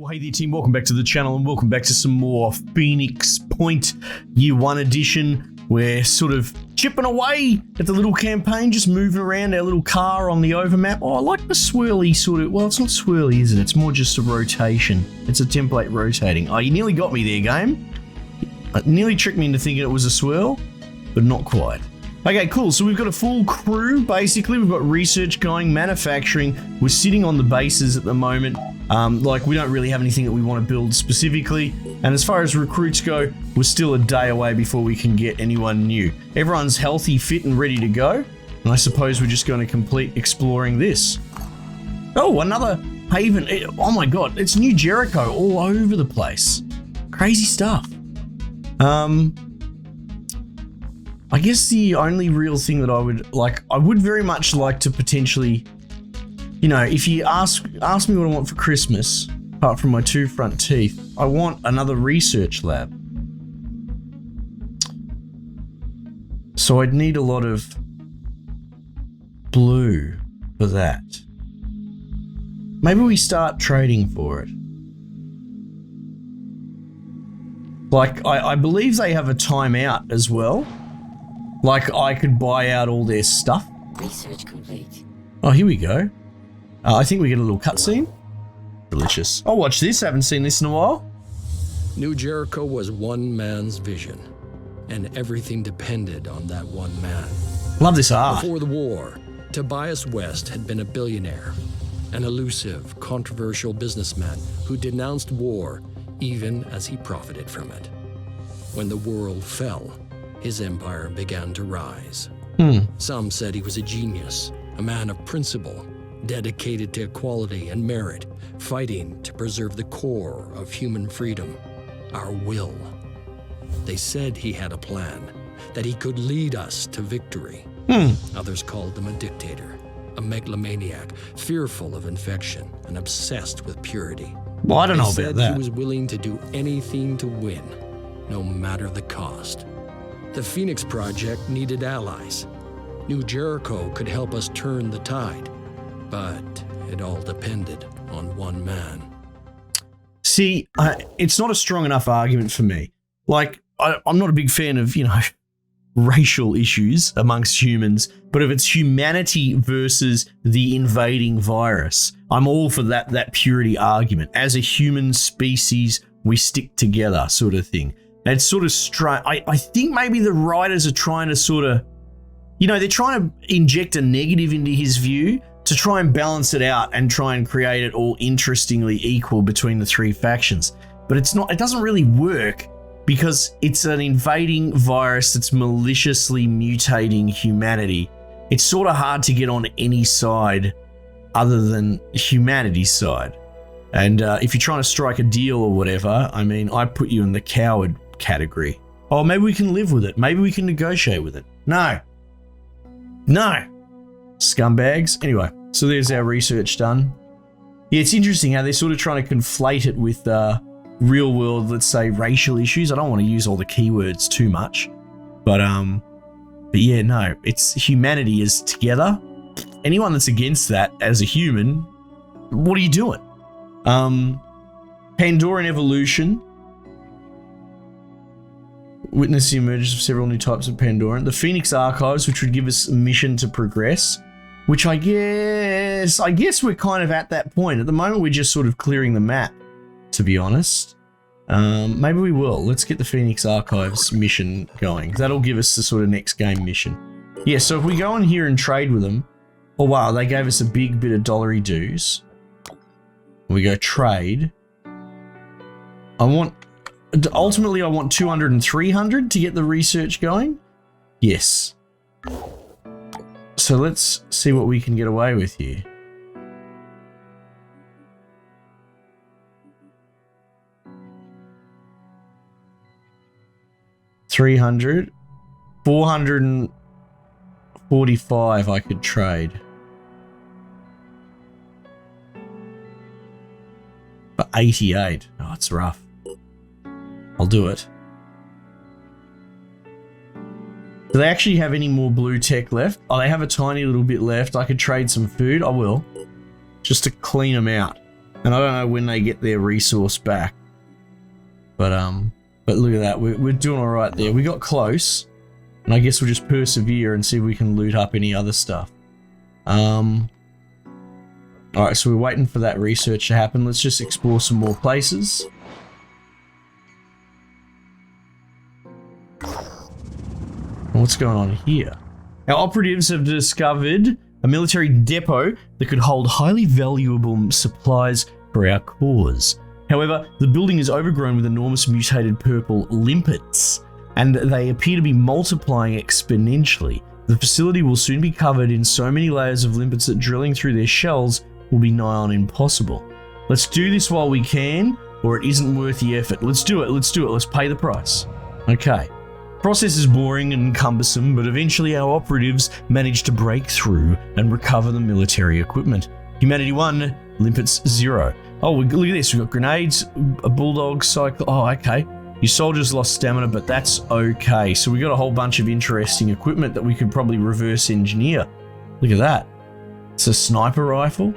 Well, hey there team, welcome back to the channel and welcome back to some more Phoenix Point Year 1 edition. We're sort of chipping away at the little campaign, just moving around our little car on the overmap. Oh, I like the swirly sort of, well, it's not swirly, is it? It's more just a rotation. It's a template rotating. Oh, you nearly got me there, game. It nearly tricked me into thinking it was a swirl, but not quite. Okay, cool. So we've got a full crew, basically. We've got research going, manufacturing. We're sitting on the bases at the moment. Like, we don't really have anything that we want to build specifically. And as far as recruits go, we're still a day away before we can get anyone new. Everyone's healthy, fit, and ready to go. And I suppose we're just going to complete exploring this. Oh, another haven. Oh my god, it's New Jericho all over the place. Crazy stuff. I guess the only real thing that I would very much like to potentially, you know, if you ask me what I want for Christmas, apart from my 2 front teeth, I want another research lab. So I'd need a lot of blue for that. Maybe we start trading for it. Like, I believe they have a timeout as well. Like, I could buy out all their stuff. Research complete. Oh, here we go. I think we get a little cutscene. Delicious. I'll watch this. Haven't seen this in a while. New Jericho was one man's vision, and everything depended on that one man. Love this art. Before the war, Tobias West had been a billionaire, an elusive, controversial businessman who denounced war even as he profited from it. When the world fell, his empire began to rise. Some said he was a genius, a man of principle, dedicated to equality and merit, fighting to preserve the core of human freedom, our will. They said he had a plan, that he could lead us to victory. Others called him a dictator, a megalomaniac, fearful of infection and obsessed with purity. Well, I don't know They about said that. he was willing to do anything to win, no matter the cost. The Phoenix Project needed allies. New Jericho could help us turn the tide, but it all depended on one man. See, it's not a strong enough argument for me. Like, I'm not a big fan of, you know, racial issues amongst humans, but if it's humanity versus the invading virus, I'm all for that purity argument. As a human species, we stick together, sort of thing. And it's sort of I think maybe the writers are trying to sort of, you know, they're trying to inject a negative into his view to try and balance it out and try and create it all interestingly equal between the 3 factions. But it's not, it doesn't really work because it's an invading virus that's maliciously mutating humanity. It's sort of hard to get on any side other than humanity's side. And if you're trying to strike a deal or whatever, I mean, I put you in the coward category. Oh, maybe we can live with it. Maybe we can negotiate with it. No. No. Scumbags. Anyway, so there's our research done. Yeah, it's interesting how they're sort of trying to conflate it with real world, let's say, racial issues. I don't want to use all the keywords too much. But yeah, no. It's humanity is together. Anyone that's against that as a human, what are you doing? Pandora and Evolution. Witness the emergence of several new types of Pandoran. The Phoenix Archives, which would give us a mission to progress, which I guess we're kind of at that point. At the moment, we're just sort of clearing the map, to be honest. Maybe we will. Let's get the Phoenix Archives mission going. That'll give us the sort of next game mission. Yeah, so if we go in here and trade with them, oh wow, they gave us a big bit of dollary dues. We go trade. Ultimately I want 200 and 300 to get the research going. Yes. So let's see what we can get away with here. $300, 445 I could trade. For 88. Oh, it's rough. I'll do it. Do they actually have any more blue tech left? Oh, they have a tiny little bit left. I could trade some food. I will. Just to clean them out. And I don't know when they get their resource back. But look at that. We're doing all right there. We got close. And I guess we'll just persevere and see if we can loot up any other stuff. Alright, so we're waiting for that research to happen. Let's just explore some more places. What's going on here? Our operatives have discovered a military depot that could hold highly valuable supplies for our cause. However, the building is overgrown with enormous mutated purple limpets, and they appear to be multiplying exponentially. The facility will soon be covered in so many layers of limpets that drilling through their shells will be nigh on impossible. Let's do this while we can, or it isn't worth the effort. Let's do it, let's pay the price. Okay. Process is boring and cumbersome, but eventually our operatives manage to break through and recover the military equipment. Humanity 1, limpets 0. Oh, look at this, we've got grenades, a bulldog cycle. Oh, okay. Your soldiers lost stamina, but that's okay. So we got a whole bunch of interesting equipment that we could probably reverse engineer. Look at that. It's a sniper rifle.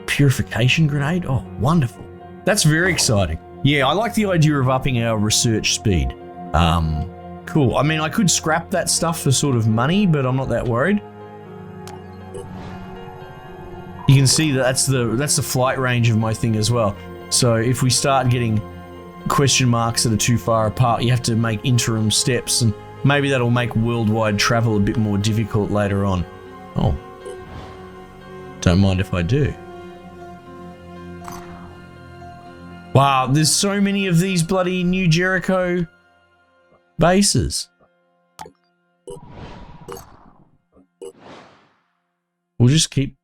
Purification grenade. Oh, wonderful. That's very exciting. Yeah, I like the idea of upping our research speed. Cool. I mean, I could scrap that stuff for sort of money, but I'm not that worried. You can see that that's the flight range of my thing as well. So if we start getting question marks that are too far apart, you have to make interim steps, and maybe that'll make worldwide travel a bit more difficult later on. Oh. Don't mind if I do. Wow, there's so many of these bloody New Jericho bases. We'll just keep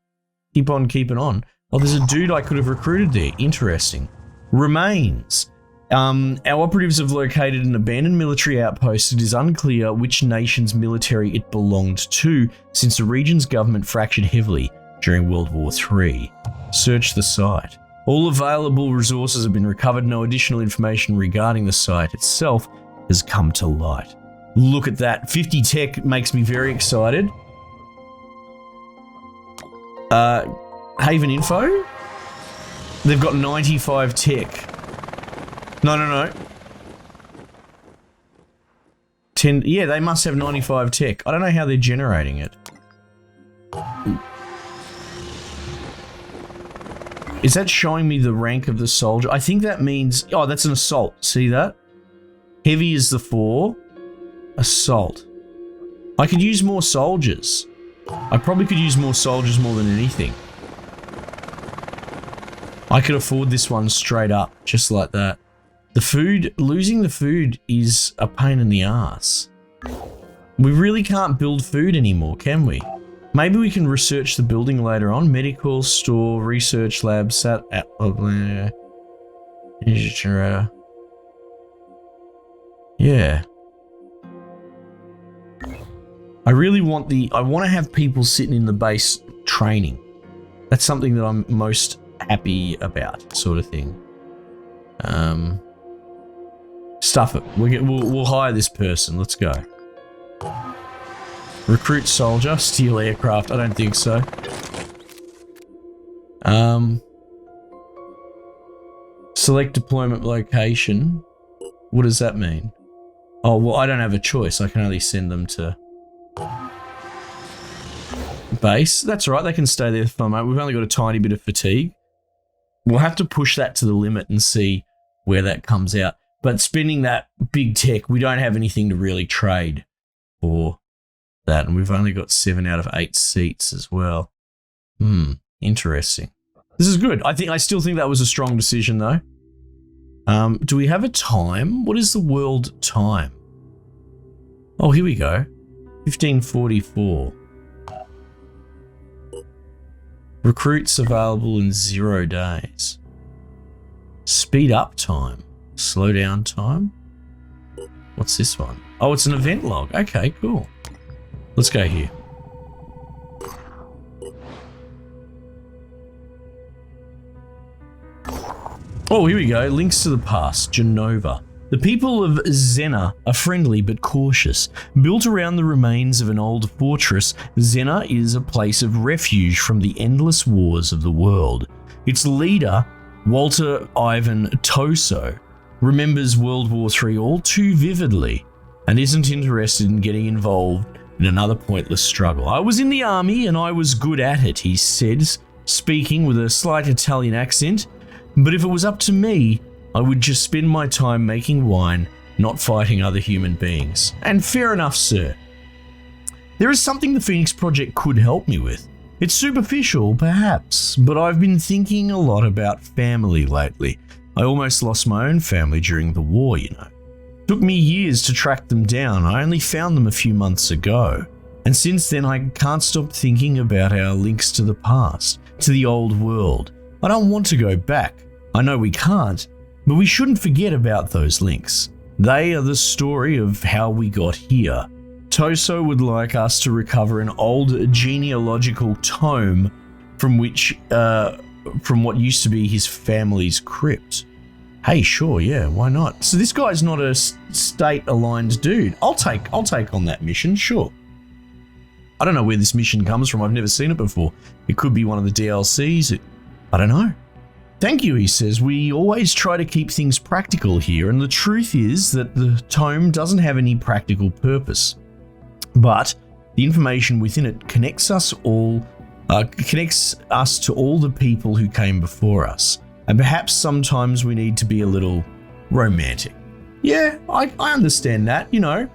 on keeping on. Oh, there's a dude I could have recruited there. Interesting. Remains. Our operatives have located an abandoned military outpost. It is unclear which nation's military it belonged to, since the region's government fractured heavily during World War III. Search the site. All available resources have been recovered. No additional information regarding the site itself has come to light. Look at that. 50 tech makes me very excited. Haven info? They've got 95 tech. No. 10. Yeah, they must have 95 tech. I don't know how they're generating it. Is that showing me the rank of the soldier? I think that means... Oh, that's an assault. See that? Heavy is the 4. Assault. I could use more soldiers. I probably could use more soldiers more than anything. I could afford this one straight up, just like that. The food... Losing the food is a pain in the ass. We really can't build food anymore, can we? Maybe we can research the building later on. Medical, store, research lab, energy generator. Yeah. I really want I want to have people sitting in the base training. That's something that I'm most happy about, sort of thing. Stuff it. We'll hire this person. Let's go. Recruit soldier, steal aircraft. I don't think so. Select deployment location. What does that mean? Oh, well, I don't have a choice. I can only send them to base. That's all right. They can stay there for a moment. We've only got a tiny bit of fatigue. We'll have to push that to the limit and see where that comes out. But spending that big tech, we don't have anything to really trade for that, and we've only got 7 out of 8 seats as well. Interesting. This is good. I still think that was a strong decision, though. Do we have a time? What is the world time? Oh, here we go. 1544. Recruits available in 0 days. Speed up time. Slow down time. What's this one? Oh, it's an event log. Okay, cool. Let's go here. Oh, here we go. Links to the past. Genova. The people of Zena are friendly but cautious. Built around the remains of an old fortress, Zena is a place of refuge from the endless wars of the world. Its leader, Walter Ivan Toso, remembers World War III all too vividly and isn't interested in getting involved in another pointless struggle. I was in the army and I was good at it, he says, speaking with a slight Italian accent, but if it was up to me, I would just spend my time making wine, not fighting other human beings. And fair enough, sir. There is something the Phoenix Project could help me with. It's superficial, perhaps, but I've been thinking a lot about family lately. I almost lost my own family during the war, you know. Took me years to track them down. I only found them a few months ago. And since then, I can't stop thinking about our links to the past, to the old world. I don't want to go back. I know we can't, but we shouldn't forget about those links. They are the story of how we got here. Toso would like us to recover an old genealogical tome from what used to be his family's crypt. Hey, sure, yeah, why not? So this guy's not a state-aligned dude. I'll take on that mission, sure. I don't know where this mission comes from. I've never seen it before. It could be one of the DLCs. I don't know. Thank you, he says. We always try to keep things practical here, and the truth is that the tome doesn't have any practical purpose. But the information within it connects us to all the people who came before us. And perhaps sometimes we need to be a little romantic. Yeah, I understand that, you know.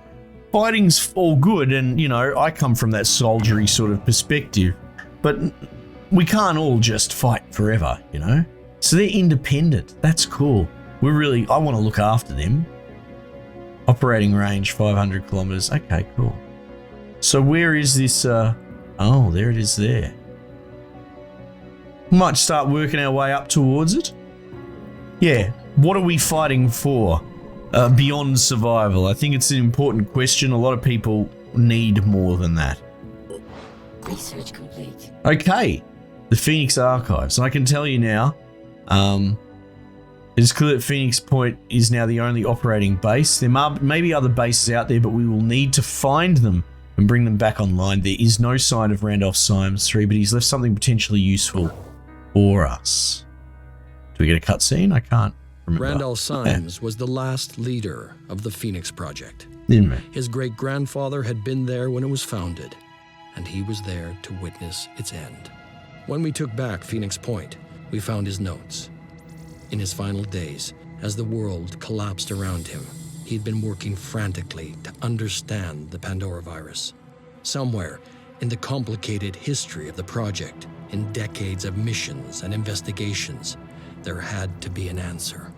Fighting's all good and, you know, I come from that soldiery sort of perspective. But we can't all just fight forever, you know. So they're independent. That's cool. I want to look after them. Operating range 500 kilometers. Okay, cool. So where is this? Oh, there it is there. Might start working our way up towards it. Yeah, what are we fighting for beyond survival? I think it's an important question. A lot of people need more than that. Research complete. Okay, the Phoenix Archives. And I can tell you now, it's clear that Phoenix Point is now the only operating base. There may be other bases out there, but we will need to find them and bring them back online. There is no sign of Randolph Symes 3, but he's left something potentially useful for us. Do we get a cutscene? I can't remember. Randolph Symes was the last leader of the Phoenix Project. His great-grandfather had been there when it was founded, and he was there to witness its end. When we took back Phoenix Point, we found his notes. In his final days, as the world collapsed around him, he'd been working frantically to understand the Pandora virus. Somewhere in the complicated history of the project, in decades of missions and investigations, there had to be an answer.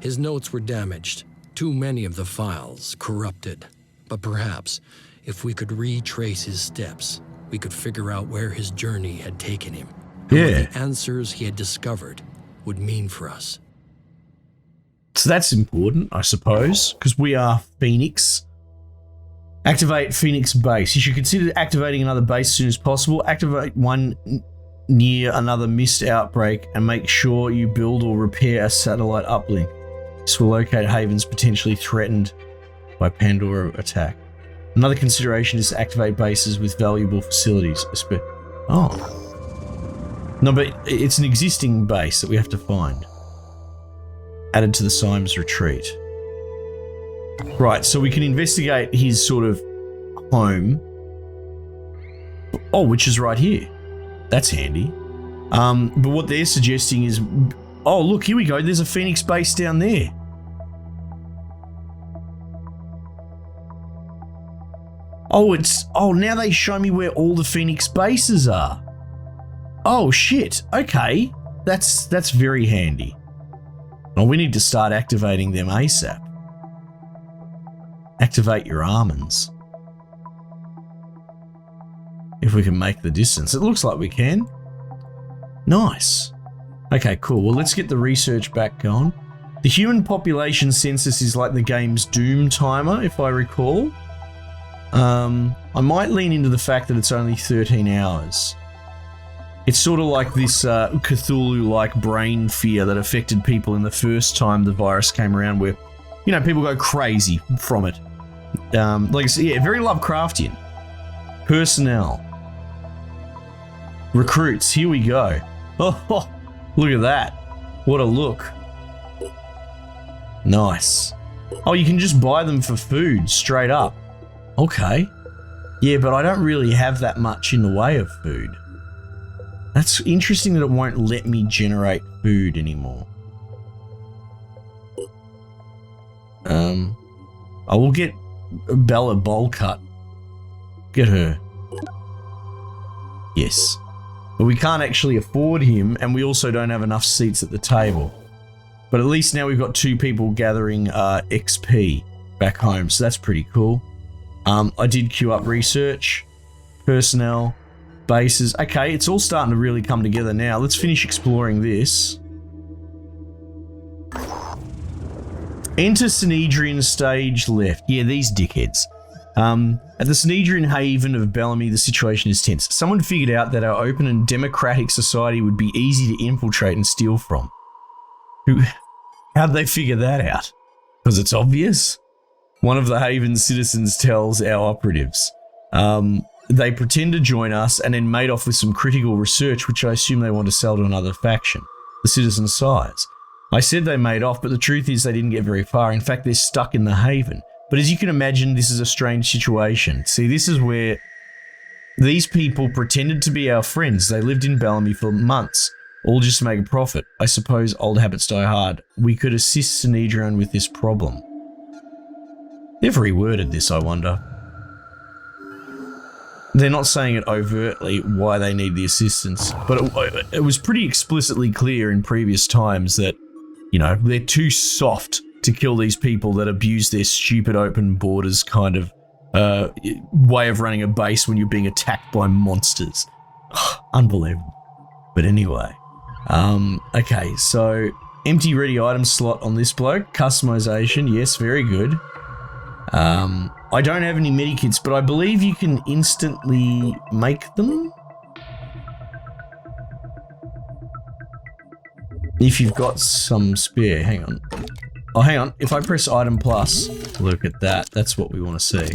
His notes were damaged, too many of the files corrupted. But perhaps, if we could retrace his steps, we could figure out where his journey had taken him, and what the answers he had discovered would mean for us. So that's important, I suppose, because we are Phoenix. Activate Phoenix base. You should consider activating another base as soon as possible. Activate one near another mist outbreak and make sure you build or repair a satellite uplink. This will locate havens potentially threatened by Pandora attack. Another consideration is to activate bases with valuable facilities. Oh. No, but it's an existing base that we have to find. Added to the Symes retreat. Right, so we can investigate his sort of home. Oh, which is right here. That's handy. But what they're suggesting is... Oh, look, here we go. There's a Phoenix base down there. Oh, now they show me where all the Phoenix bases are. Oh, shit. Okay. That's very handy. Well, we need to start activating them ASAP. Activate your almonds. If we can make the distance. It looks like we can. Nice. Okay, cool. Well, let's get the research back going. The human population census is like the game's Doom timer, if I recall. I might lean into the fact that it's only 13 hours. It's sort of like this Cthulhu-like brain fear that affected people in the first time the virus came around, where you know, people go crazy from it. Like I said, yeah, very Lovecraftian. Personnel. Recruits, here we go. Oh, look at that. What a look. Nice. Oh, you can just buy them for food, straight up. Okay. Yeah, but I don't really have that much in the way of food. That's interesting that it won't let me generate food anymore. I will get Bella bowl cut. Get her. Yes. But we can't actually afford him, and we also don't have enough seats at the table. But at least now we've got 2 people gathering XP back home, so that's pretty cool. I did queue up research, personnel, bases. Okay, it's all starting to really come together now. Let's finish exploring this. Enter Synedrian stage left. Yeah, these dickheads. At the Synedrian haven of Bellamy, the situation is tense. Someone figured out that our open and democratic society would be easy to infiltrate and steal from. How'd they figure that out? Because it's obvious. One of the haven's citizens tells our operatives. They pretend to join us and then made off with some critical research, which I assume they want to sell to another faction. The citizen sighs. I said they made off, but the truth is they didn't get very far. In fact, they're stuck in the haven. But as you can imagine, this is a strange situation. See, this is where these people pretended to be our friends. They lived in Bellamy for months, all just to make a profit. I suppose old habits die hard. We could assist Synedrian with this problem. They've reworded this, I wonder. They're not saying it overtly why they need the assistance, but it was pretty explicitly clear in previous times that, you know, they're too soft to kill these people that abuse their stupid open borders kind of way of running a base when you're being attacked by monsters. Unbelievable. But anyway, okay, so empty ready item slot on this bloke. Customization, yes, very good. I don't have any medikits, but I believe you can instantly make them if you've got some spare. Hang on. Oh, hang on. If I press item plus, look at that. That's what we want to see.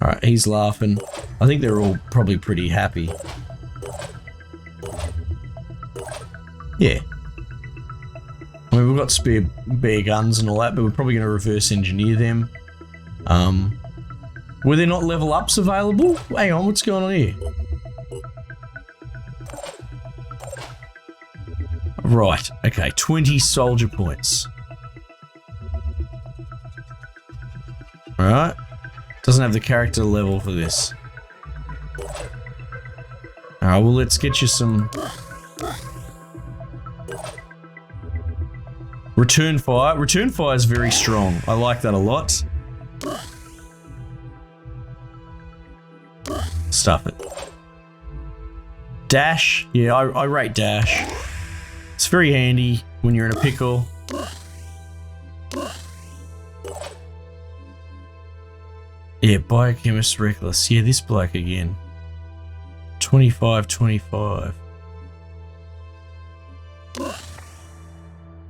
Alright, he's laughing. I think they're all probably pretty happy. Yeah. I mean, we've got spare bear guns and all that, but we're probably going to reverse engineer them. Were there not level ups available? Hang on, what's going on here? Right, okay, 20 soldier points. Alright. Doesn't have the character level for this. Alright, well, let's get you some... Return fire. Return fire is very strong. I like that a lot. Stuff it. Dash. Yeah, I rate dash. It's very handy when you're in a pickle. Yeah, biochemist reckless. Yeah, this bloke again. 25.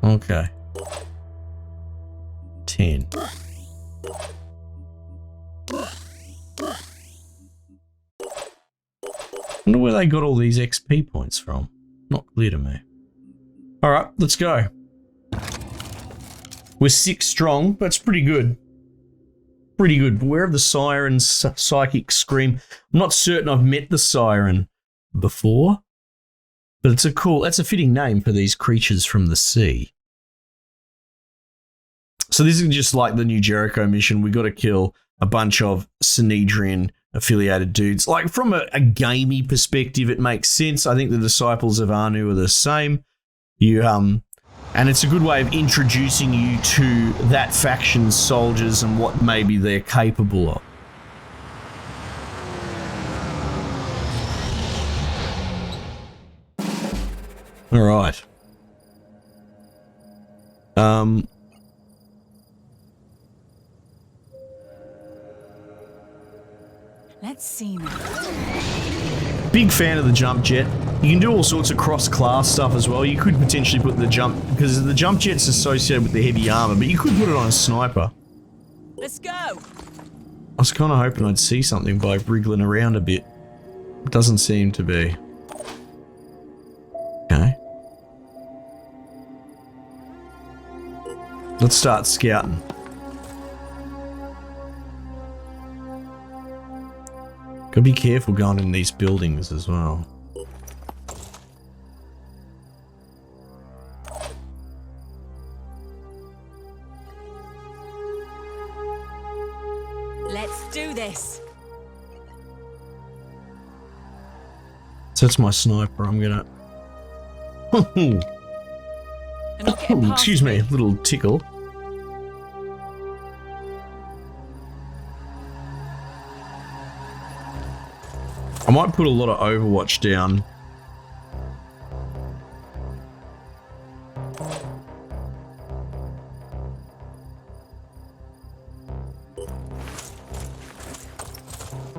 Okay. 10. Wonder where they got all these XP points from. Not clear to me. Alright, let's go. We're 6 strong. That's pretty good. Pretty good. Beware of the siren's psychic scream. I'm not certain I've met the siren before, but it's that's a fitting name for these creatures from the sea. So this is just like the New Jericho mission. We got to kill a bunch of Synedrian affiliated dudes. Like from a gamey perspective, it makes sense. I think the disciples of Anu are the same. And it's a good way of introducing you to that faction's soldiers and what maybe they're capable of. All right. Let's see now. Big fan of the jump jet. You can do all sorts of cross-class stuff as well. You could potentially put the jump, because the jump jet's associated with the heavy armor, but you could put it on a sniper. Let's go. I was kind of hoping I'd see something by wriggling around a bit. It doesn't seem to be. Okay. Let's start scouting. Gotta be careful going in these buildings as well. Let's do this. So that's my sniper. I'm gonna. I'm not getting past Excuse me, little tickle. I might put a lot of Overwatch down.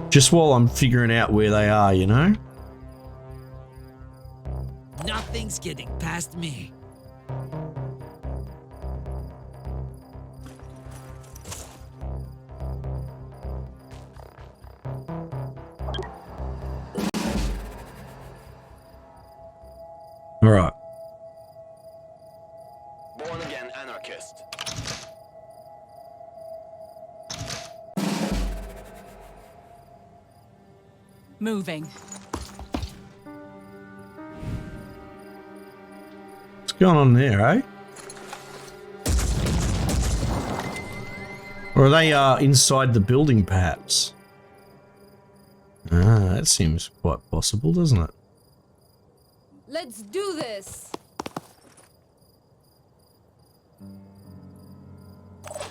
Just while I'm figuring out where they are, you know? Nothing's getting past me. All right. Born again anarchist. Moving. What's going on there, eh? Or are they inside the building, perhaps? Ah, that seems quite possible, doesn't it? Let's do this.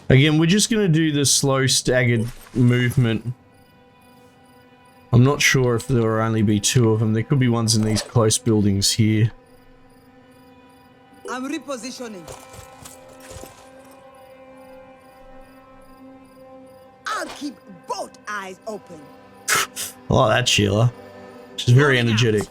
Again, we're just going to do the slow, staggered movement. I'm not sure if there will only be two of them. There could be ones in these close buildings here. I'm repositioning. I'll keep both eyes open. I like that, Sheila. She's very energetic.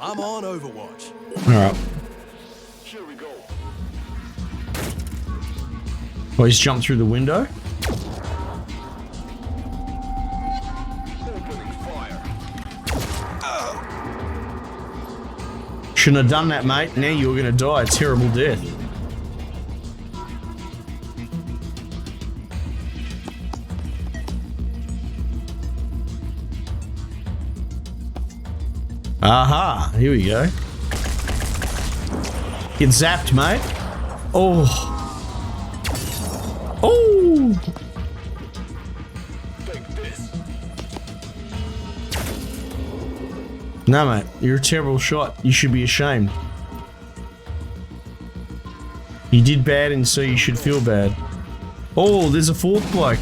I'm on Overwatch. Alright. Here we go. Oh, he's jumped through the window? Opening fire. Shouldn't have done that, mate. Now you're going to die a terrible death. Aha, here we go. Get zapped, mate. Oh. Oh. Take this. No, mate, you're a terrible shot. You should be ashamed. You did bad, and so you should feel bad. Oh, there's a fourth bloke.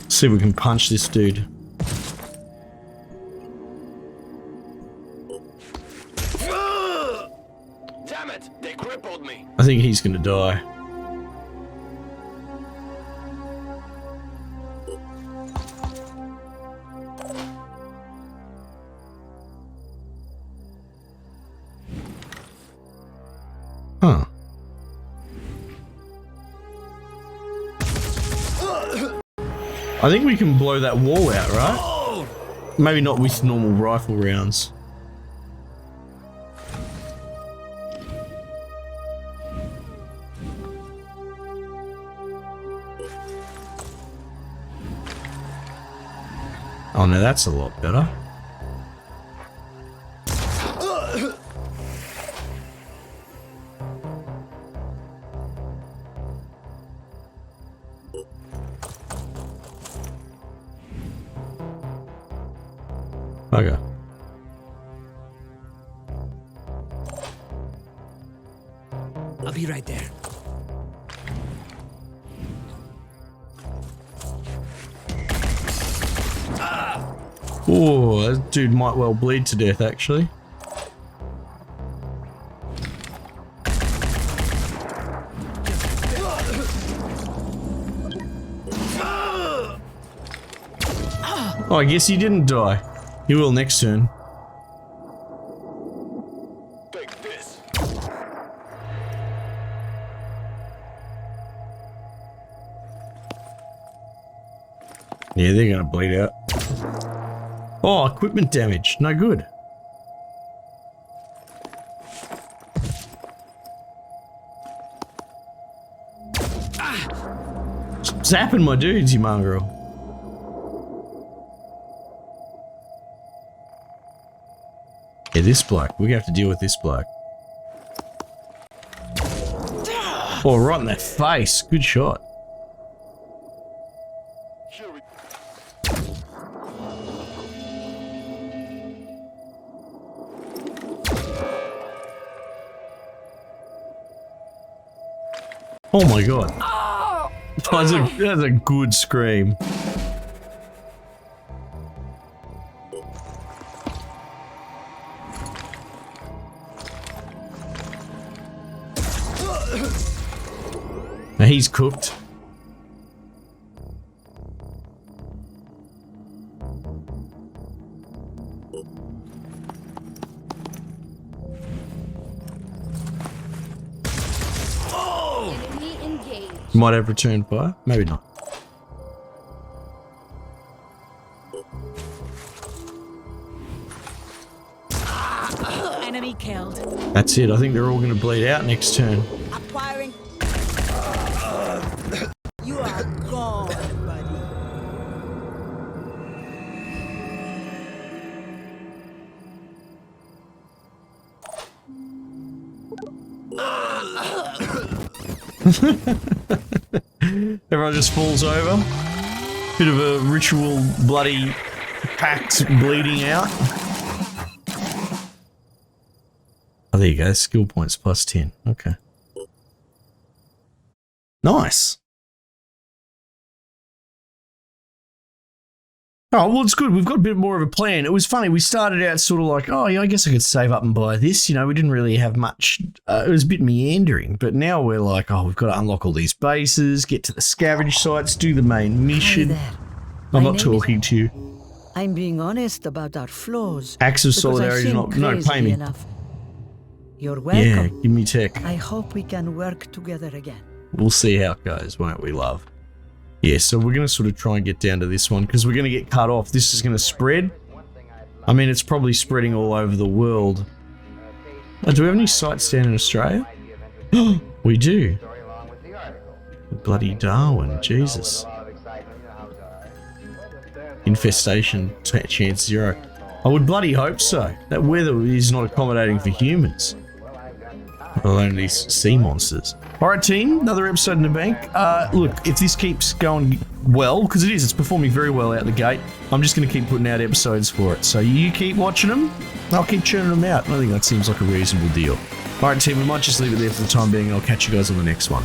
See if we can punch this dude. Damn it! They crippled me. I think he's gonna die. Huh. I think we can blow that wall out, right? Maybe not with normal rifle rounds. Oh no, that's a lot better. Okay. I'll be right there. Oh, that dude might well bleed to death, actually. Oh, I guess he didn't die. He will next turn. Take this. Yeah, they're gonna bleed out. Oh, equipment damage. No good. Zapping my dudes, you mongrel. Yeah, this bloke. We have to deal with this bloke. Oh, right in that face. Good shot. Here we Oh my god. That's a good scream. Now he's cooked. Enemy engaged. Might have returned fire. Maybe not. Enemy killed. That's it. I think they're all going to bleed out next turn. Acquiring. You are gone, buddy. Everyone just falls over. Bit of a ritual bloody pact bleeding out. Oh, there you go. Skill points plus 10. Okay. Nice. Oh, well, it's good. We've got a bit more of a plan. It was funny. We started out sort of like, oh, yeah, I guess I could save up and buy this. You know, we didn't really have much. It was a bit meandering. But now we're like, oh, we've got to unlock all these bases, get to the scavenge sites, do the main mission. Hi there. I'm My not name is- talking to you. I'm being honest about our flaws. Acts of because I solidarity, seem not. No, pay crazy me. enough. You're Yeah, welcome. give me tech. I hope we can work together again. We'll see how it goes, won't we, love? Yeah, so we're going to sort of try and get down to this one because we're going to get cut off. This is going to spread. I mean, it's probably spreading all over the world. Oh, do we have any sites down in Australia? We do. Bloody Darwin, Jesus. Infestation, chance 0. I would bloody hope so. That weather is not accommodating for humans. Let alone these sea monsters. Alright team, another episode in the bank. Look, if this keeps going well, because it is, it's performing very well out the gate, I'm just going to keep putting out episodes for it. So you keep watching them, I'll keep churning them out. I think that seems like a reasonable deal. Alright team, we might just leave it there for the time being, and I'll catch you guys on the next one.